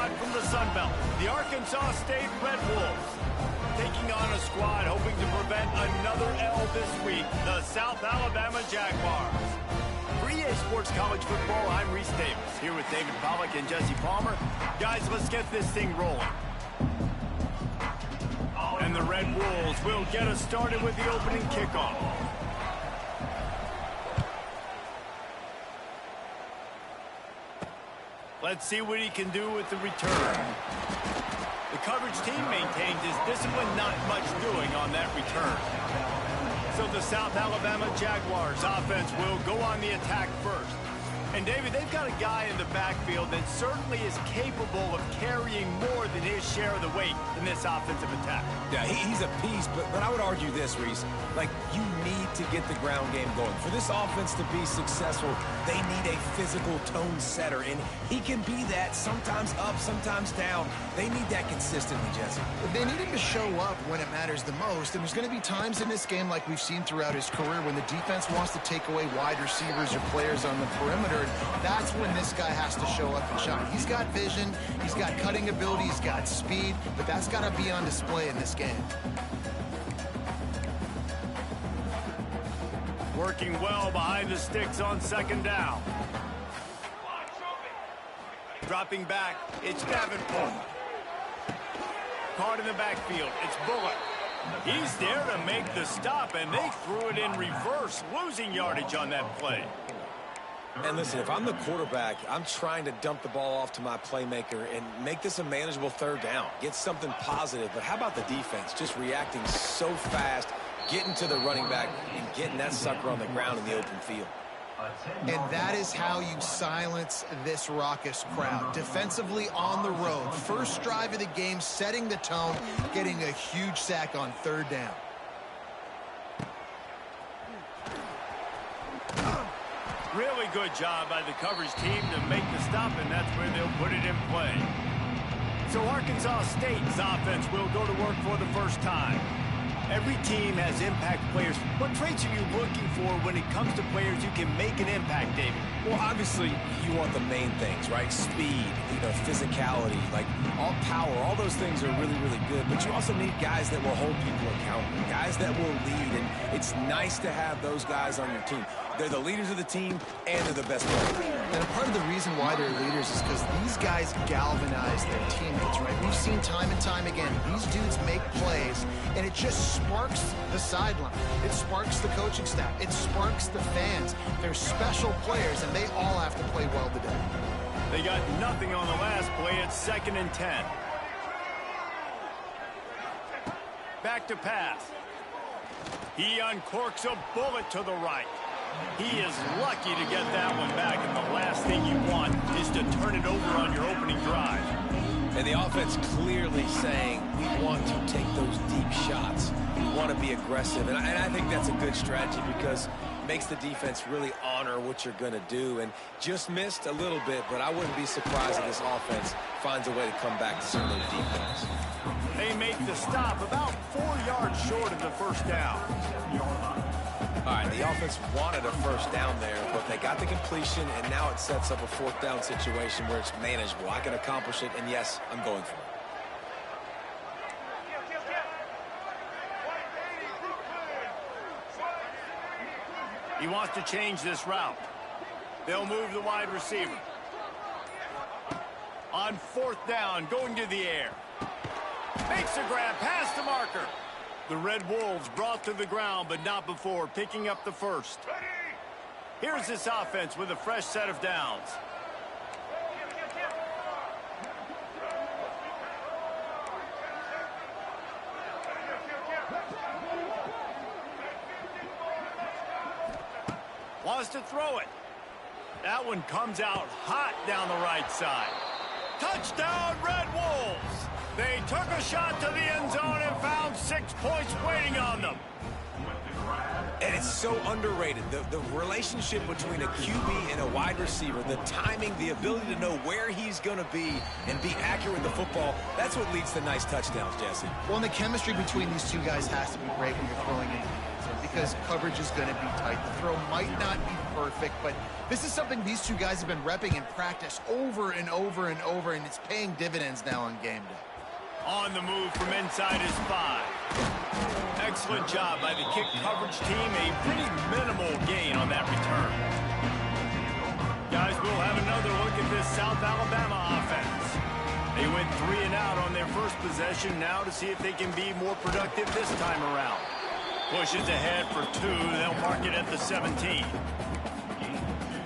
squad from the Sun Belt, the Arkansas State Red Wolves. Taking on a squad hoping to prevent another L this week, the South Alabama Jaguars. For EA Sports College Football, I'm Reese Davis, here with David Pollack and Jesse Palmer. Guys, let's get this thing rolling. And the Red Wolves will get us started with the opening kickoff. Let's see what he can do with the return. The coverage team maintained his discipline, not much doing on that return. So the South Alabama Jaguars offense will go on the attack first. And David, they've got a guy in the backfield that certainly is capable of carrying more than his share of the weight in this offensive attack. Yeah, he's a piece, but I would argue this, Reese. Like, you need to get the ground game going. For this offense to be successful, they need a physical tone setter, and he can be that, sometimes up, sometimes down. They need that consistently, Jesse. They need him to show up when it matters the most, and there's going to be times in this game like we've seen throughout his career when the defense wants to take away wide receivers or players on the perimeter. That's when this guy has to show up and shine. He's got vision, he's got cutting ability, he's got speed, but that's got to be on display in this game. Working well behind the sticks on second down. Dropping back, it's Davenport. Caught in the backfield, it's Bullock. He's there to make the stop, and they threw it in reverse, losing yardage on that play. And listen, if I'm the quarterback, I'm trying to dump the ball off to my playmaker and make this a manageable third down. Get something positive. But how about the defense? Just reacting so fast, getting to the running back, and getting that sucker on the ground in the open field. And that is how you silence this raucous crowd. Defensively on the road. First drive of the game, setting the tone, getting a huge sack on third down. Really good job by the coverage team to make the stop, and that's where they'll put it in play. So Arkansas State's offense will go to work for the first time. Every team has impact players. What traits are you looking for when it comes to players who can make an impact, David? Well, obviously, you want the main things, right? Speed, physicality, like all power, all those things are really, really good. But you also need guys that will hold people accountable, guys that will lead. And it's nice to have those guys on your team. They're the leaders of the team, and they're the best players. And a part of the reason why they're leaders is because these guys galvanize their teammates, right? We've seen time and time again, these dudes make plays, and it just sparks the sideline. It sparks the coaching staff. It sparks the fans. They're special players, and they all have to play well today. They got nothing on the last play. It's 2nd and 10. Back to pass. He uncorks a bullet to the right. He is lucky to get that one back, and the last thing you want is to turn it over on your opening drive. And the offense clearly saying, we want to take those deep shots. We want to be aggressive. And I think that's a good strategy because it makes the defense really honor what you're going to do. And just missed a little bit, but I wouldn't be surprised if this offense finds a way to come back to some of those defense. They make the stop about 4 yards short of the first down. All right, the offense wanted a first down there, but they got the completion, and now it sets up a 4th down situation where it's manageable. I can accomplish it, and yes, I'm going for it. He wants to change this route. They'll move the wide receiver. On 4th down, going to the air. Makes a grab past the marker. The Red Wolves brought to the ground, but not before picking up the first. Here's this offense with a fresh set of downs. Wants to throw it. That one comes out hot down the right side. Touchdown, Red Wolves! They took a shot to the end zone and found 6 points waiting on them. And it's so underrated. The relationship between a QB and a wide receiver, the timing, the ability to know where he's going to be and be accurate with the football, that's what leads to nice touchdowns, Jesse. Well, and the chemistry between these two guys has to be great when you're throwing into the end zone, because coverage is going to be tight. The throw might not be perfect, but this is something these two guys have been repping in practice over and over and over, and it's paying dividends now on game day. On the move from inside his 5. Excellent job by the kick coverage team. A pretty minimal gain on that return. Guys, we'll have another look at this South Alabama offense. They went 3 and out on their first possession. Now to see if they can be more productive this time around. Pushes ahead for 2. They'll mark it at the 17.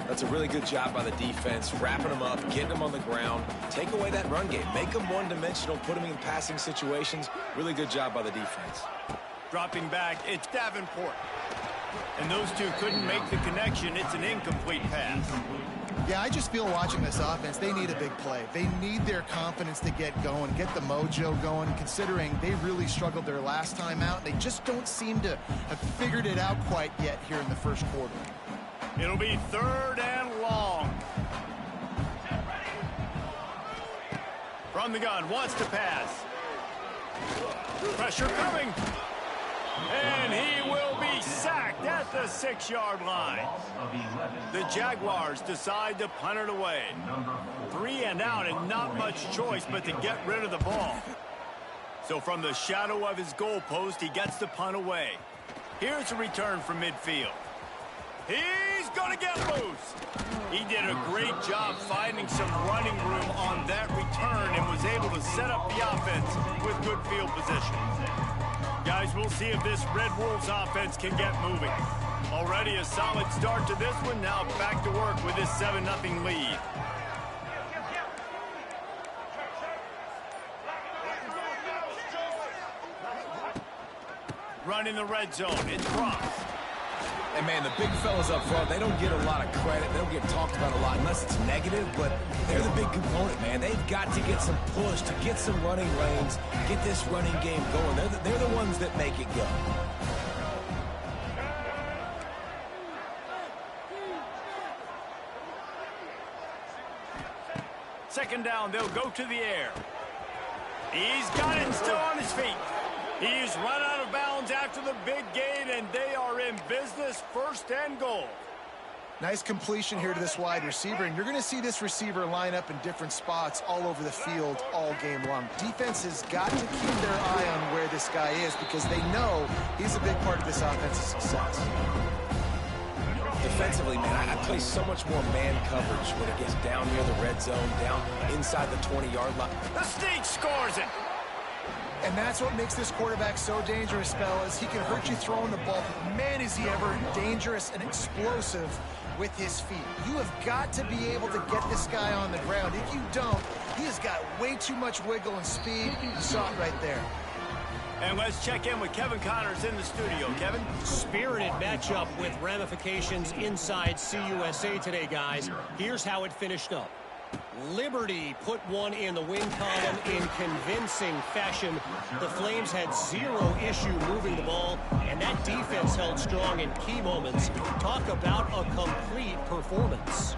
That's a really good job by the defense, wrapping them up, getting them on the ground, take away that run game, make them one-dimensional, put them in passing situations. Really good job by the defense. Dropping back, it's Davenport. And those two couldn't make the connection. It's an incomplete pass. Yeah, I just feel watching this offense, they need a big play. They need their confidence to get going, get the mojo going, considering they really struggled their last time out. They just don't seem to have figured it out quite yet here in the first quarter. It'll be 3rd and long. From the gun, wants to pass. Pressure coming. And he will be sacked at the 6-yard line. The Jaguars decide to punt it away. 3 and out and not much choice but to get rid of the ball. So from the shadow of his goalpost, he gets the punt away. Here's a return from midfield. He's going to get loose. He did a great job finding some running room on that return and was able to set up the offense with good field position. Guys, we'll see if this Red Wolves offense can get moving. Already a solid start to this one. Now back to work with this 7-0 lead. Running the red zone. It's Cross. And, man, the big fellas up front, they don't get a lot of credit. They don't get talked about a lot unless it's negative, but they're the big component, man. They've got to get some push, to get some running lanes, get this running game going. They're the ones that make it go. Second down, they'll go to the air. He's got it still on his feet. He's run out of bounds after the big gain, and they are in business, 1st and goal. Nice completion here to this wide receiver, and you're going to see this receiver line up in different spots all over the field all game long. Defense has got to keep their eye on where this guy is because they know he's a big part of this offensive success. Defensively, man, I play so much more man coverage when it gets down near the red zone, down inside the 20-yard line. The Sneak scores it. And that's what makes this quarterback so dangerous, fellas. He can hurt you throwing the ball, but man, is he ever dangerous and explosive with his feet. You have got to be able to get this guy on the ground. If you don't, he has got way too much wiggle and speed. You saw it right there. And let's check in with Kevin Connors in the studio. Kevin? Spirited matchup with ramifications inside CUSA today, guys. Here's how it finished up. Liberty put one in the win column in convincing fashion. The Flames had 0 issue moving the ball, and that defense held strong in key moments. Talk about a complete performance.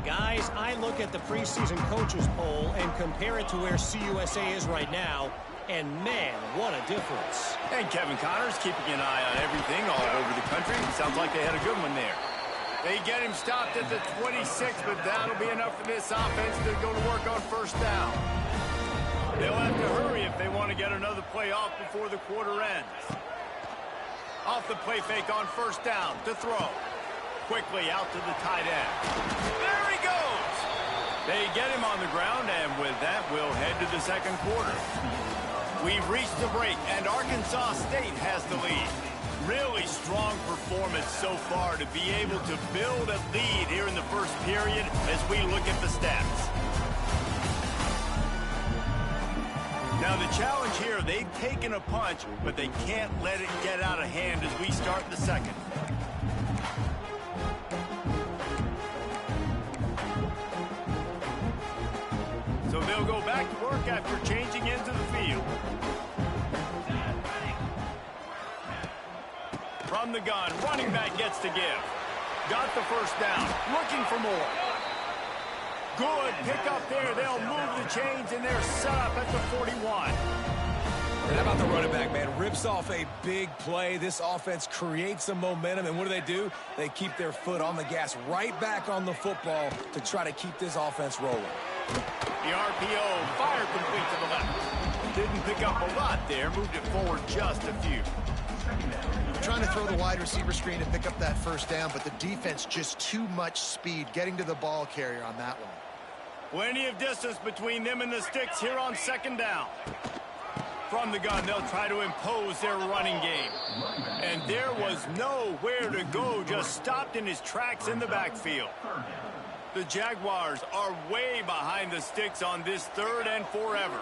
Guys, I look at the preseason coaches poll and compare it to where CUSA is right now, and man, what a difference. And Kevin Connors keeping an eye on everything all over the country. Sounds like they had a good one there. They get him stopped at the 26, but that'll be enough for this offense to go to work on 1st down. They'll have to hurry if they want to get another play off before the quarter ends. Off the play fake on 1st down to throw. Quickly out to the tight end. There he goes! They get him on the ground, and with that, we'll head to the 2nd quarter. We've reached the break, and Arkansas State has the lead. Really strong performance so far to be able to build a lead here in the first period as we look at the stats. Now the challenge here, they've taken a punch, but they can't let it get out of hand as we start the 2nd. So they'll go back to work after changing into the field. From the gun, running back gets to give. Got the 1st down, looking for more. Good pick up there. They'll move the chains, and they're set up at the 41. And how about the running back, man? Rips off a big play. This offense creates some momentum, and what do? They keep their foot on the gas, right back on the football to try to keep this offense rolling. The RPO, fire complete to the left. Didn't pick up a lot there, moved it forward just a few. Trying to throw the wide receiver screen and pick up that first down, but the defense just too much speed getting to the ball carrier on that one. Plenty of distance between them and the sticks here on second down. From the gun, they'll try to impose their running game. And there was nowhere to go, just stopped in his tracks in the backfield. The Jaguars are way behind the sticks on this 3rd and forever.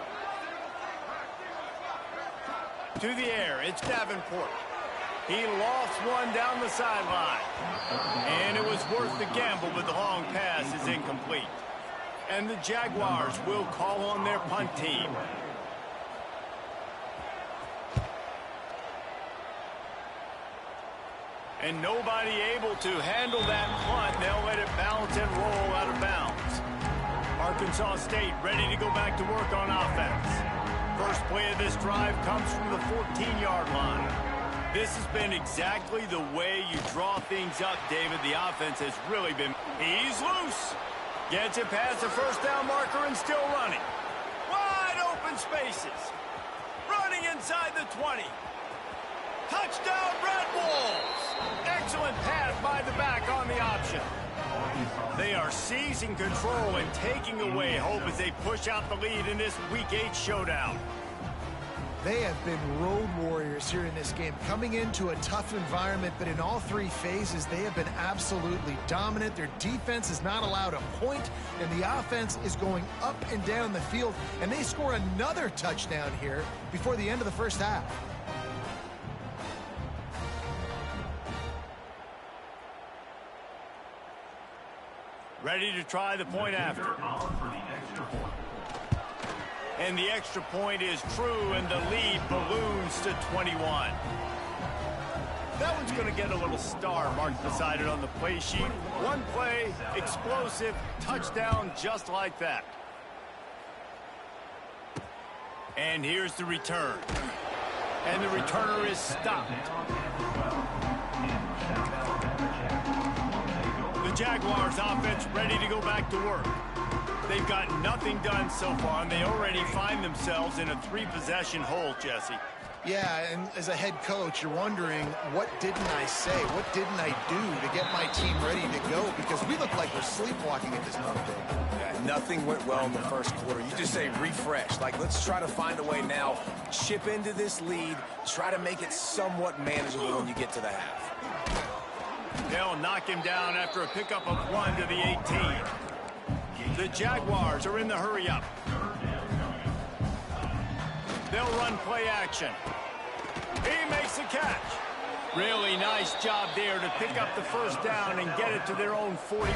To the air, it's Davenport. He lofts one down the sideline. And it was worth the gamble, but the long pass is incomplete. And the Jaguars will call on their punt team. And nobody able to handle that punt. They'll let it bounce and roll out of bounds. Arkansas State ready to go back to work on offense. First play of this drive comes from the 14-yard line. This has been exactly the way you draw things up, David. The offense has really been... He's loose. Gets it past the first down marker and still running. Wide open spaces. Running inside the 20. Touchdown, Red Wolves. Excellent pass by the back on the option. They are seizing control and taking away hope as they push out the lead in this Week 8 showdown. They have been road warriors here in this game, coming into a tough environment, but in all 3 phases, they have been absolutely dominant. Their defense is not allowed a point, and the offense is going up and down the field, and they score another touchdown here before the end of the first half. Ready to try the point after. And the extra point is true, and the lead balloons to 21. That one's going to get a little star marked beside it on the play sheet. One play, explosive, touchdown just like that. And here's the return. And the returner is stopped. The Jaguars offense ready to go back to work. They've got nothing done so far, and they already find themselves in a 3-possession hole, Jesse. Yeah, and as a head coach, you're wondering, what didn't I say? What didn't I do to get my team ready to go? Because we look like we're sleepwalking at this moment. Yeah, nothing went well in the first quarter. You just say refresh. Like, let's try to find a way now, chip into this lead, try to make it somewhat manageable when you get to the half. They'll knock him down after a pickup of 1 to the 18. The Jaguars are in the hurry-up. They'll run play action. He makes the catch. Really nice job there to pick up the first down and get it to their own 41.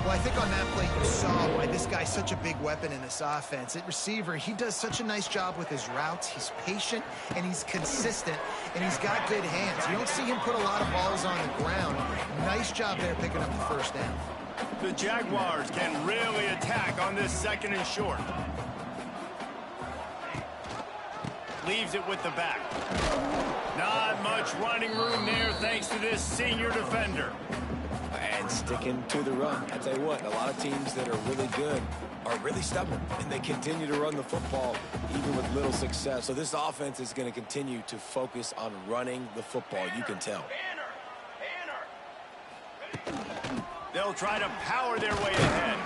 Well, I think on that play you saw why this guy's such a big weapon in this offense. At receiver, he does such a nice job with his routes. He's patient, and he's consistent, and he's got good hands. You don't see him put a lot of balls on the ground. Nice job there picking up the first down. The Jaguars can really attack on this 2nd and short. Leaves it with the back. Not much running room there thanks to this senior defender. And sticking to the run. I tell you what, a lot of teams that are really good are really stubborn, and they continue to run the football even with little success. So this offense is going to continue to focus on running the football. You can tell. They'll try to power their way ahead.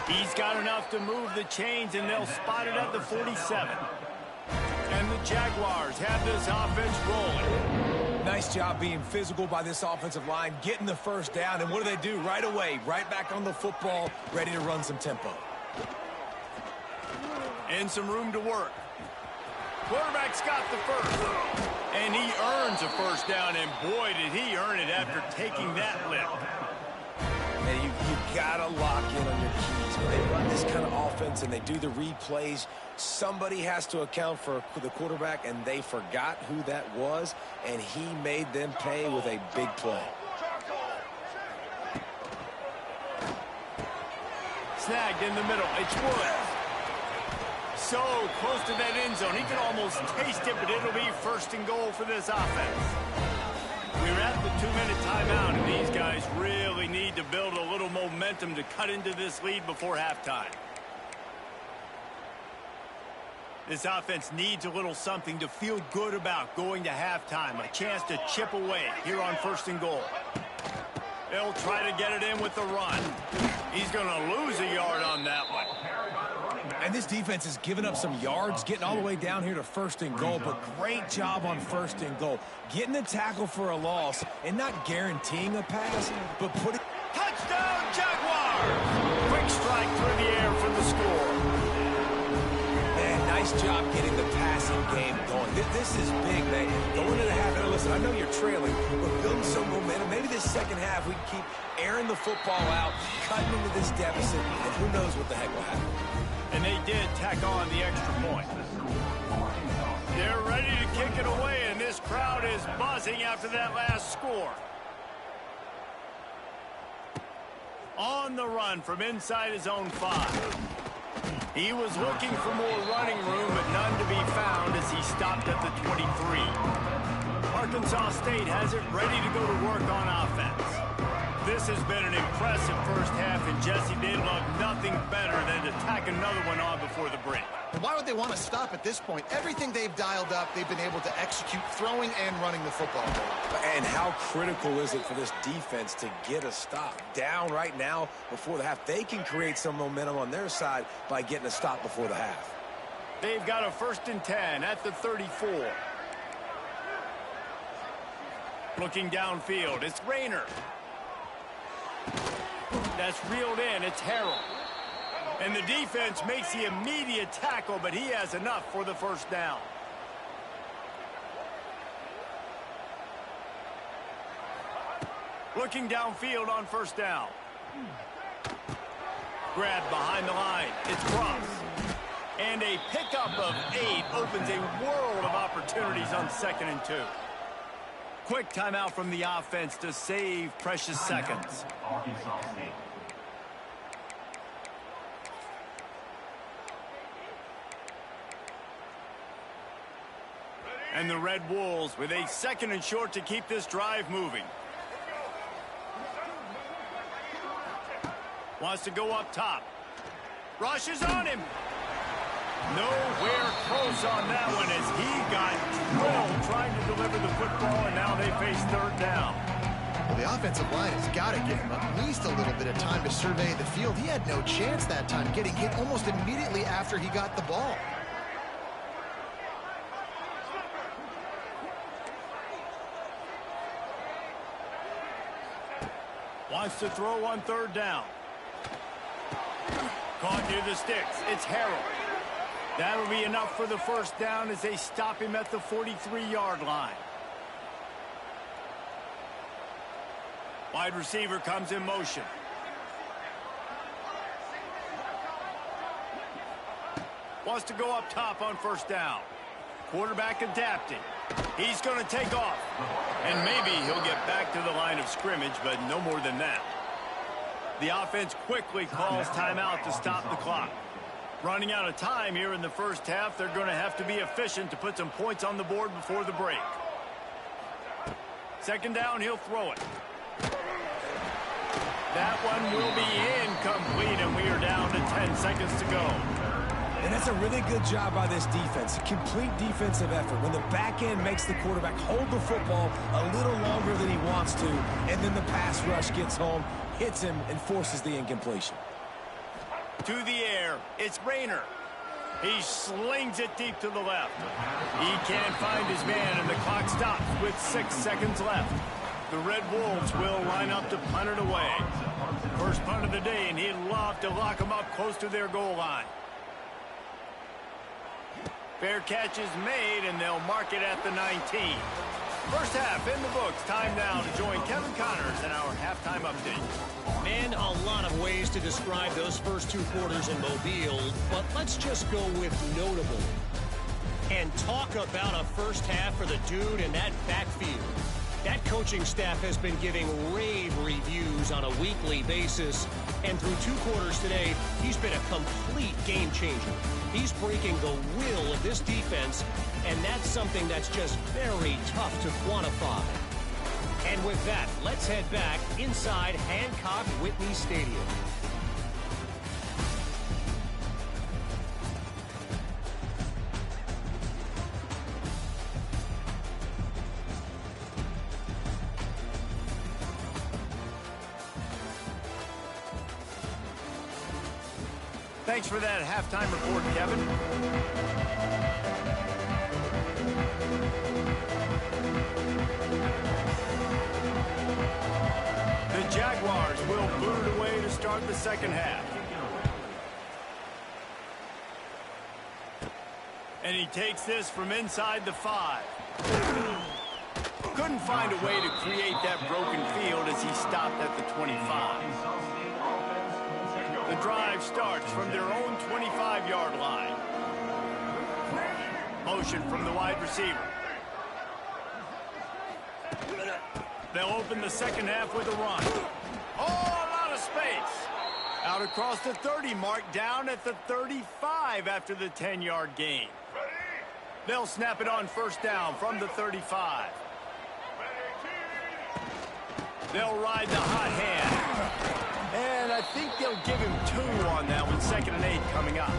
He's got enough to move the chains, and they'll spot it at the 47. And the Jaguars have this offense rolling. Nice job being physical by this offensive line, getting the first down. And what do? Right away, right back on the football, ready to run some tempo. And some room to work. Quarterback's got the first. And he earns a first down, and boy, did he earn it after taking that lift. And you got to lock in on your keys. When they run this kind of offense and they do the replays, somebody has to account for the quarterback, and they forgot who that was, and he made them pay with a big play. Snagged in the middle. It's Woods. so close to that end zone. He can almost taste it, but it'll be first and goal for this offense. We're at the 2-minute timeout, and these guys really need to build a little momentum to cut into this lead before halftime. This offense needs a little something to feel good about going to halftime. A chance to chip away here on first and goal. They'll try to get it in with the run. He's going to lose a yard on that one. And this defense has given up some yards, getting all the way down here to first and goal, but great job on first and goal. Getting the tackle for a loss and not guaranteeing a pass, but putting... Touchdown, Jaguars! Quick strike through the air for the score. Man, nice job getting the passing game going. This is big, man. Going into the half, and listen, I know you're trailing, but building some momentum. Maybe this second half we can keep airing the football out, cutting into this deficit, and who knows what the heck will happen. And they did tack on the extra point. They're ready to kick it away, and this crowd is buzzing after that last score. On the run from inside his own 5. He was looking for more running room, but none to be found as he stopped at the 23. Arkansas State has it ready to go to work on offense. This has been an impressive first half, and Jesse, they'd love nothing better than to tack another one on before the break. Why would they want to stop at this point? Everything they've dialed up, they've been able to execute throwing and running the football. And how critical is it for this defense to get a stop? Down right now before the half. They can create some momentum on their side by getting a stop before the half. They've got a 1st and 10 at the 34. Looking downfield, it's Rayner. That's reeled in. It's Harrell. And the defense makes the immediate tackle, but he has enough for the first down. Looking downfield on first down. Grab behind the line. It's Cross. And a pickup of 8 opens a world of opportunities on 2nd and 2. Quick timeout from the offense to save precious seconds. And the Red Wolves with a 2nd and short to keep this drive moving. Wants to go up top. Rushes on him. Nowhere close on that one as he got drilled trying to deliver the football, and now they face 3rd down. Well, the offensive line has got to give him at least a little bit of time to survey the field. He had no chance that time, getting hit almost immediately after he got the ball. Wants to throw on 3rd down. Caught near the sticks. It's Harrell. That'll be enough for the first down as they stop him at the 43-yard line. Wide receiver comes in motion. Wants to go up top on first down. Quarterback adapting. He's going to take off. And maybe he'll get back to the line of scrimmage, but no more than that. The offense quickly calls timeout to stop the clock. Running out of time here in the first half, they're going to have to be efficient to put some points on the board before the break. 2nd down, he'll throw it. That one will be incomplete, and we are down to 10 seconds to go. And that's a really good job by this defense. A complete defensive effort. When the back end makes the quarterback hold the football a little longer than he wants to, and then the pass rush gets home, hits him, and forces the incompletion. To the air, it's Rayner. He slings it deep to the left. He can't find his man, and the clock stops with 6 seconds left. The Red Wolves will line up to punt it away. First punt of the day, and he'd love to lock them up close to their goal line. Fair catch is made, and they'll mark it at the 19. First half in the books. Time now to join Kevin Connors in our halftime update. Man, a lot of ways to describe those first 2 quarters in Mobile, but let's just go with notable. And talk about a first half for the dude in that backfield. That coaching staff has been giving rave reviews on a weekly basis. And through 2 quarters today, he's been a complete game changer. He's breaking the will of this defense, and that's something that's just very tough to quantify. And with that, let's head back inside Hancock Whitney Stadium. Thanks for that halftime report, Kevin. The Jaguars will boot it away to start the second half. And he takes this from inside the 5. Couldn't find a way to create that broken field as he stopped at the 25. The drive starts from their own 25-yard line. Motion from the wide receiver. They'll open the second half with a run. Oh, a lot of space. Out across the 30 mark, down at the 35 after the 10-yard gain. They'll snap it on first down from the 35. They'll ride the hot hand. And I think they'll give him 2 on that one. 2nd and 8 coming up.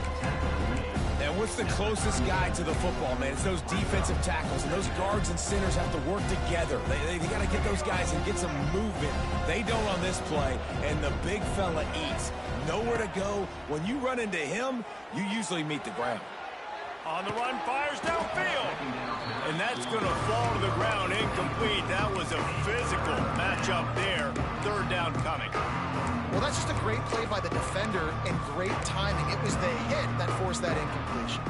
And what's the closest guy to the football, man? It's those defensive tackles, and those guards and centers have to work together. They got to get those guys and get some movement. They don't on this play, and the big fella eats. Nowhere to go. When you run into him, you usually meet the ground. On the run, fires downfield. And that's going to fall to the ground incomplete. That was a physical matchup there. 3rd down coming. Well, that's just a great play by the defender and great timing. It was the hit that forced that incompletion.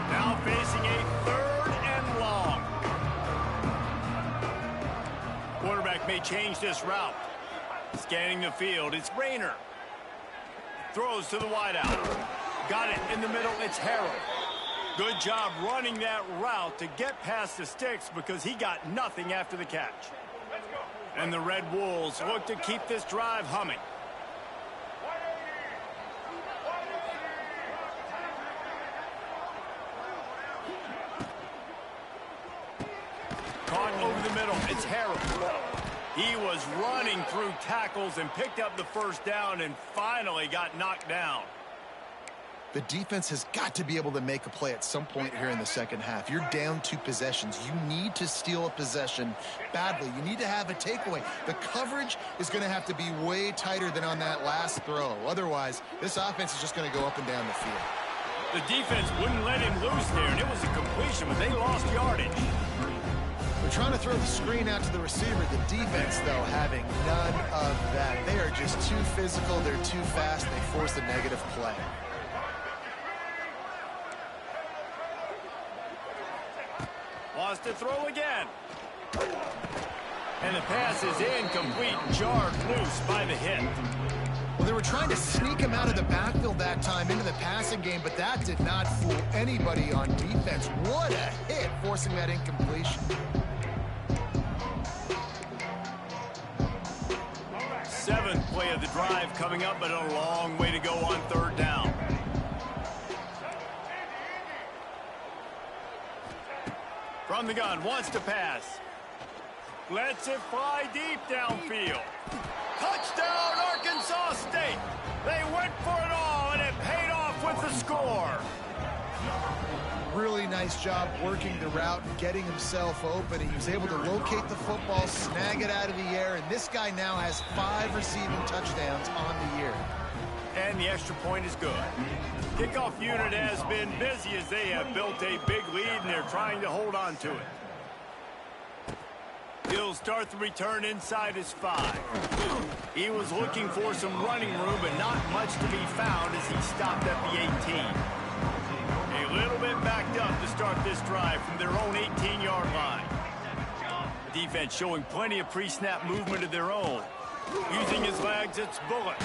Now facing a 3rd and long. Quarterback may change this route. Scanning the field, it's Rayner. Throws to the wideout. Got it in the middle, it's Harrell. Good job running that route to get past the sticks because he got nothing after the catch. And the Red Wolves look to keep this drive humming. Caught over the middle, it's Harrell. He was running through tackles and picked up the first down and finally got knocked down. The defense has got to be able to make a play at some point here in the second half. You're down 2 possessions. You need to steal a possession badly. You need to have a takeaway. The coverage is going to have to be way tighter than on that last throw. Otherwise, this offense is just going to go up and down the field. The defense wouldn't let him loose there, and it was a completion, but they lost yardage. They're trying to throw the screen out to the receiver. The defense, though, having none of that. They are just too physical. They're too fast. They force a negative play. Wants to throw again. And the pass is incomplete, jarred loose by the hit. Well, they were trying to sneak him out of the backfield that time into the passing game, but that did not fool anybody on defense. What a hit, forcing that incompletion. 7th play of the drive coming up, but a long way to go on 3rd down. From the gun, wants to pass. Lets it fly deep downfield. Touchdown, Arkansas State. They went for it all, and it paid off with the score. Really nice job working the route and getting himself open. He was able to locate the football, snag it out of the air, and this guy now has 5 receiving touchdowns on the year. And the extra point is good. Kickoff unit has been busy as they have built a big lead, and they're trying to hold on to it. He'll start the return inside his 5. He was looking for some running room, but not much to be found as he stopped at the 18. A little bit backed up to start this drive from their own 18-yard line. Defense showing plenty of pre-snap movement of their own. Using his legs, it's Bullock.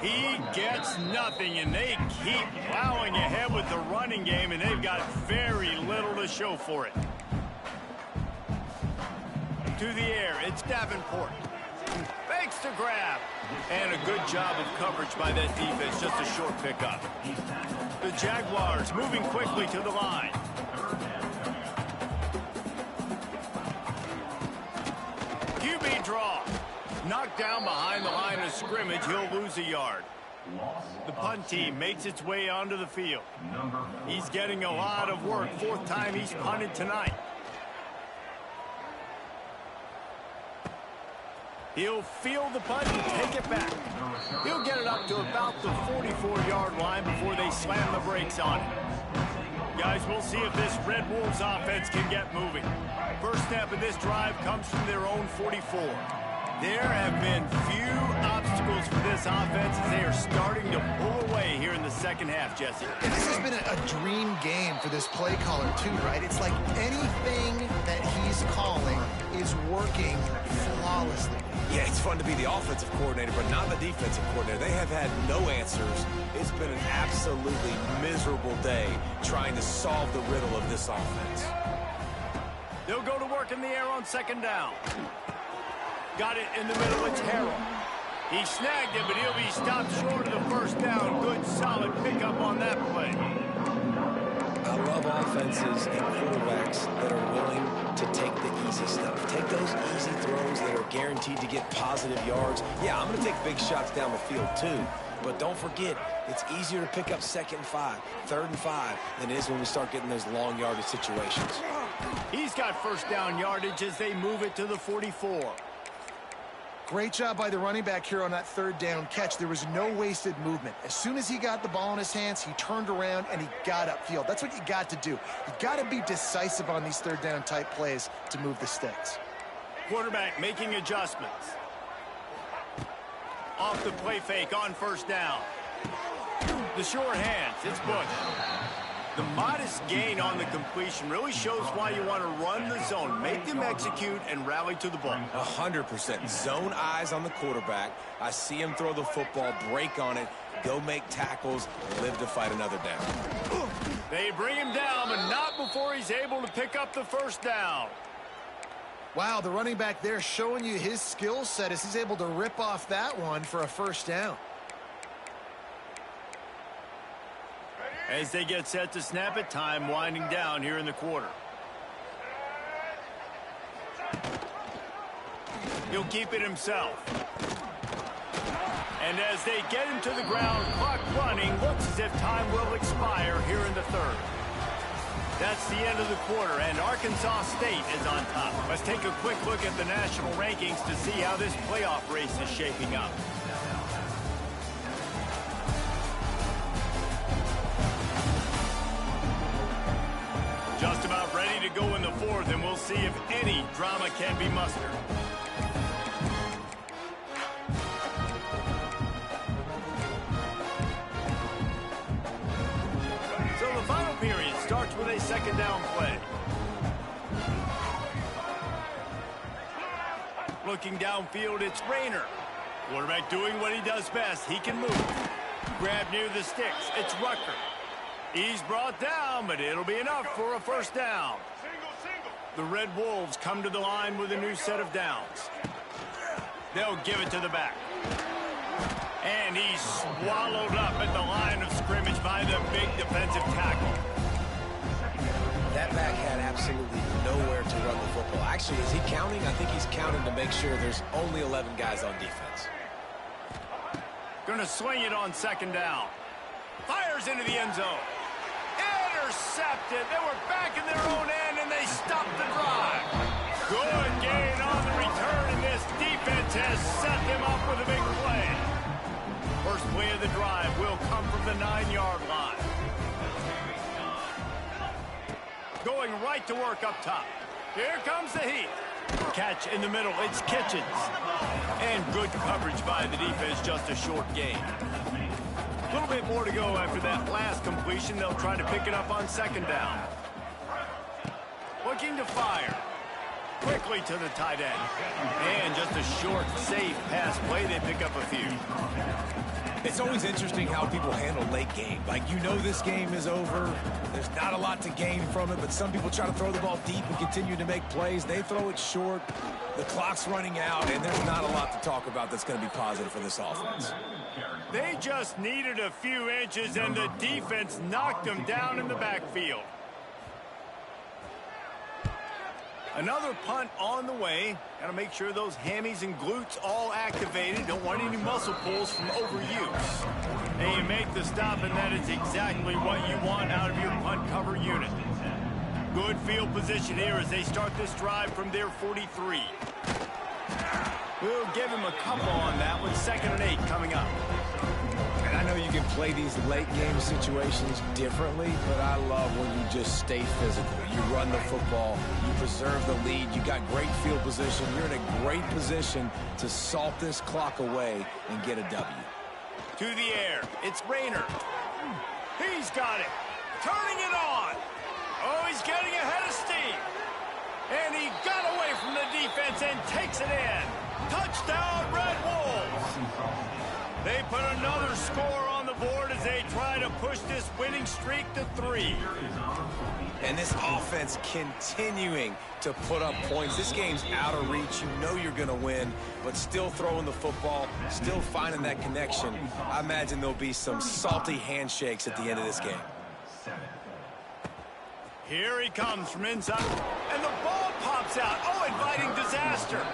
He gets nothing, and they keep plowing ahead with the running game, and they've got very little to show for it. To the air, it's Davenport. Fakes to grab. And a good job of coverage by that defense, just a short pickup. The Jaguars moving quickly to the line. QB draw. Knocked down behind the line of scrimmage, he'll lose a yard. The punt team makes its way onto the field. He's getting a lot of work. Fourth time he's punted tonight. He'll field the punt and take it back. He'll get it up to about the 44-yard line before they slam the brakes on it. Guys, we'll see if this Red Wolves offense can get moving. First step of this drive comes from their own 44. There have been few obstacles for this offense as they are starting to pull away here in the second half, Jesse. And this has been a dream game for this play caller, too, right? It's like anything that he's calling is working flawlessly. Yeah, it's fun to be the offensive coordinator, but not the defensive coordinator. They have had no answers. It's been an absolutely miserable day trying to solve the riddle of this offense. They'll go to work in the air on second down. Got it in the middle, it's Harrell. He snagged it, but he'll be stopped short of the first down. Good, solid pickup on that play. I love offenses and quarterbacks that are willing to take the easy stuff. Take those easy throws that are guaranteed to get positive yards. Yeah, I'm going to take big shots down the field too. But don't forget, it's easier to pick up 2nd and 5, 3rd and 5 than it is when we start getting those long yardage situations. He's got first down yardage as they move it to the 44. Great job by the running back here on that 3rd down catch. There was no wasted movement. As soon as he got the ball in his hands, he turned around and he got upfield. That's what you got to do. You got to be decisive on these 3rd down type plays to move the sticks. Quarterback making adjustments. Off the play fake on first down. The short hands, it's Bush. The modest gain on the completion really shows why you want to run the zone. Make them execute and rally to the ball. 100%. Zone eyes on the quarterback. I see him throw the football, break on it, go make tackles, live to fight another down. They bring him down, but not before he's able to pick up the first down. Wow, the running back there showing you his skill set as he's able to rip off that one for a first down. As they get set to snap it, time winding down here in the quarter. He'll keep it himself. And as they get him to the ground, clock running, looks as if time will expire here in the 3rd. That's the end of the quarter, and Arkansas State is on top. Let's take a quick look at the national rankings to see how this playoff race is shaping up. Just about ready to go in the 4th, and we'll see if any drama can be mustered. So the final period starts with a 2nd down play. Looking downfield, it's Rayner. Quarterback doing what he does best. He can move. Grab near the sticks. It's Rucker. He's brought down, but it'll be enough for a first down. The Red Wolves come to the line with a new set of downs. They'll give it to the back. And he's swallowed up at the line of scrimmage by the big defensive tackle. That back had absolutely nowhere to run the football. Actually, is he counting? I think he's counting to make sure there's only 11 guys on defense. Gonna swing it on 2nd down. Fires into the end zone. Intercepted. They were back in their own end, and they stopped the drive. Good gain on the return, and this defense has set them up with a big play. First play of the drive will come from the 9-yard line. Going right to work up top. Here comes the heat. Catch in the middle. It's Kitchens. And good coverage by the defense, just a short gain. A little bit more to go after that last completion. They'll try to pick it up on 2nd down. Looking to fire. Quickly to the tight end. And just a short, safe pass play. They pick up a few. It's always interesting how people handle late game. Like, you know this game is over. There's not a lot to gain from it, but some people try to throw the ball deep and continue to make plays. They throw it short. The clock's running out, and there's not a lot to talk about that's going to be positive for this offense. They just needed a few inches, and the defense knocked them down in the backfield. Another punt on the way. Got to make sure those hammies and glutes all activated. Don't want any muscle pulls from overuse. And you make the stop, and that is exactly what you want out of your punt cover unit. Good field position here as they start this drive from their 43. We'll give him a couple on that one. 2nd and 8 coming up. And I know you can play these late game situations differently, but I love when you just stay physical. You run the football, you preserve the lead, you got great field position, you're in a great position to salt this clock away and get a W. To the air, it's Rayner. He's got it. Turning it on. Oh, he's getting ahead of steam. And he got away from the defense and takes it in. Touchdown, Red Wolves. They put another score on the board as they try to push this winning streak to 3. And this offense continuing to put up points. This game's out of reach. You know you're going to win, but still throwing the football, still finding that connection. I imagine there'll be some salty handshakes at the end of this game. Here he comes from inside, and the ball pops out. Oh, inviting disaster.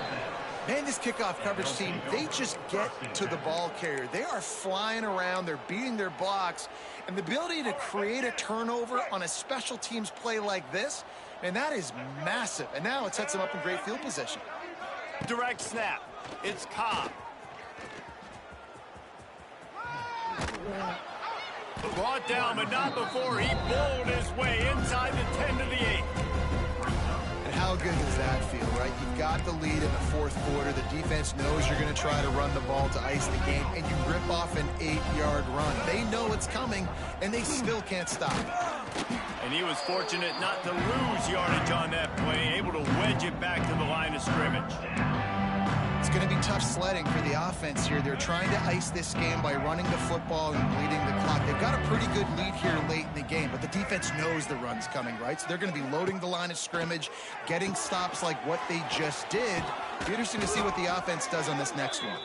Man, this kickoff coverage team, they just get to the ball carrier. They are flying around. They're beating their blocks. And the ability to create a turnover on a special teams play like this, and that is massive. And now it sets them up in great field position. Direct snap. It's Cobb. Brought down, but not before he bowled his way inside the 10 to the 8. And how good does that feel, right? You've got the lead in the 4th quarter. The defense knows you're going to try to run the ball to ice the game, and you rip off an 8-yard run. They know it's coming, and they still can't stop. And he was fortunate not to lose yardage on that play, able to wedge it back to the line of scrimmage. It's going to be tough sledding for the offense here. They're trying to ice this game by running the football and bleeding the clock. They've got a pretty good lead here late in the game, but the defense knows the run's coming, right? So they're going to be loading the line of scrimmage, getting stops like what they just did. It'll be interesting to see what the offense does on this next one.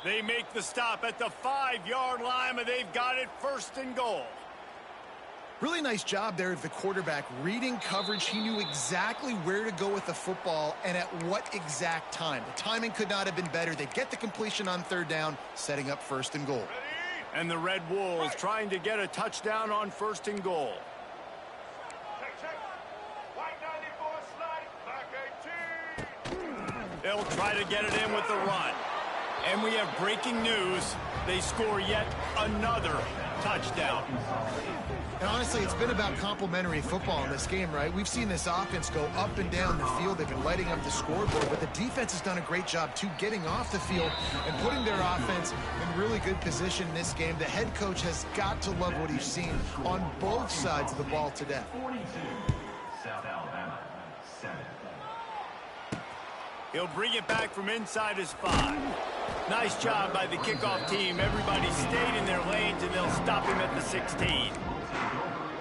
They make the stop at the 5-yard line, but they've got it 1st and goal. Really nice job there of the quarterback reading coverage. He knew exactly where to go with the football and at what exact time. The timing could not have been better. They get the completion on 3rd down, setting up 1st and goal. And the Red Wolves trying to get a touchdown on 1st and goal. They'll try to get it in with the run. And we have breaking news. They score yet another touchdown. And honestly, it's been about complementary football in this game, right? We've seen this offense go up and down the field. They've been lighting up the scoreboard, but the defense has done a great job, too, getting off the field and putting their offense in really good position in this game. The head coach has got to love what he's seen on both sides of the ball today. He'll bring it back from inside his 5. Nice job by the kickoff team. Everybody stayed in their lanes, and they'll stop him at the 16.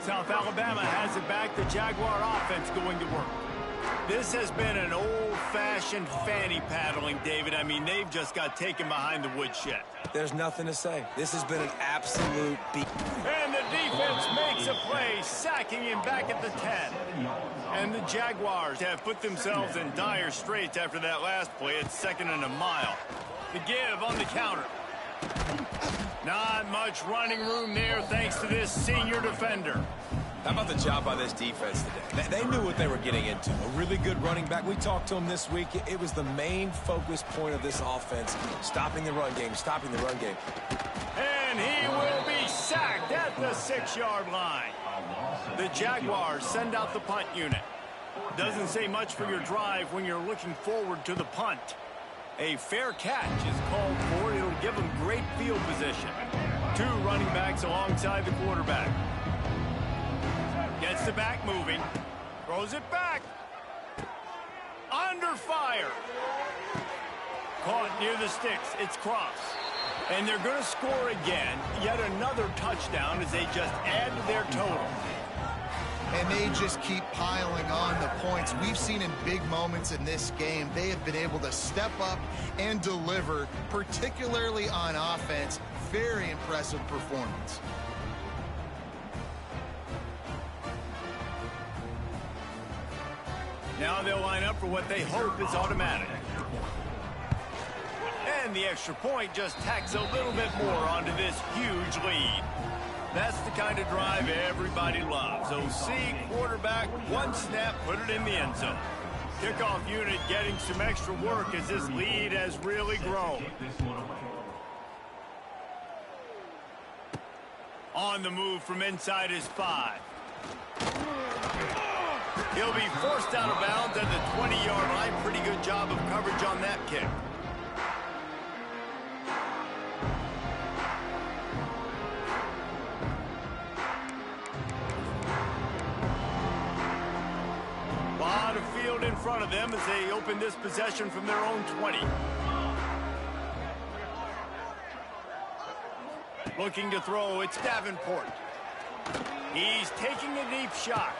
South Alabama has it back. The Jaguar offense going to work. This has been an old-fashioned fanny paddling, David. I mean, they've just got taken behind the woodshed. There's nothing to say. This has been an absolute beat. And the defense makes a play, sacking him back at the 10. And the Jaguars have put themselves in dire straits after that last play. It's 2nd and a mile. The give on the counter. Not much running room there thanks to this senior defender. How about the job by this defense today? They knew what they were getting into. A really good running back. We talked to him this week. It was the main focus point of this offense, stopping the run game, stopping the run game. And he will be sacked at the 6-yard line. The Jaguars send out the punt unit. Doesn't say much for your drive when you're looking forward to the punt. A fair catch is called for. It'll give them great field position. 2 running backs alongside the quarterback. Gets the back moving. Throws it back. Under fire. Caught near the sticks. It's Cross. And they're going to score again. Yet another touchdown as they just add to their total. And they just keep piling on the points. We've seen in big moments in this game, they have been able to step up and deliver, particularly on offense. Very impressive performance. Now they'll line up for what they hope is automatic. And the extra point just tacks a little bit more onto this huge lead. That's the kind of drive everybody loves. OC, quarterback, one snap, put it in the end zone. Kickoff unit getting some extra work as this lead has really grown. On the move from inside his 5. He'll be forced out of bounds at the 20-yard line. Pretty good job of coverage on that kick. Lot of field in front of them as they open this possession from their own 20. Looking to throw, it's Davenport. He's taking a deep shot.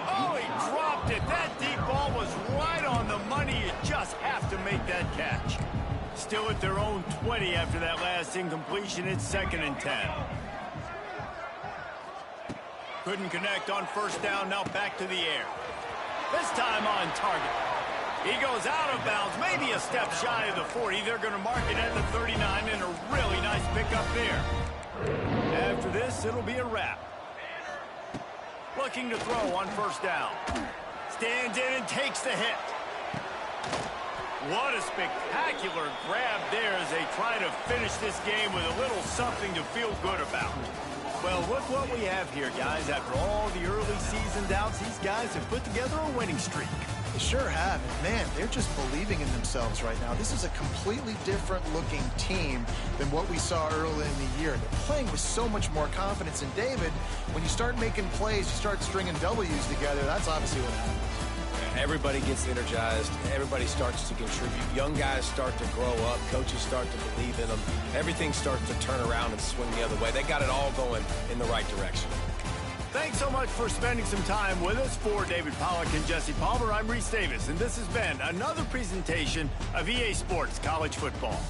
Oh, he dropped it. That deep ball was right on the money. You just have to make that catch. Still at their own 20 after that last incompletion. It's 2nd and 10. Couldn't connect on first down. Now back to the air. This time on target. He goes out of bounds, maybe a step shy of the 40. They're going to mark it at the 39, and a really nice pickup there. After this, it'll be a wrap. Looking to throw on first down. Stands in and takes the hit. What a spectacular grab there as they try to finish this game with a little something to feel good about. Well, look what we have here, guys. After all the early season doubts, these guys have put together a winning streak. They sure have. And man, they're just believing in themselves right now. This is a completely different looking team than what we saw early in the year. They're playing with so much more confidence. And David, when you start making plays, you start stringing W's together, that's obviously what happens. Everybody gets energized. Everybody starts to contribute. Young guys start to grow up. Coaches start to believe in them. Everything starts to turn around and swing the other way. They got it all going in the right direction. Thanks so much for spending some time with us. For David Pollack and Jesse Palmer, I'm Reese Davis, and this has been another presentation of EA Sports College Football.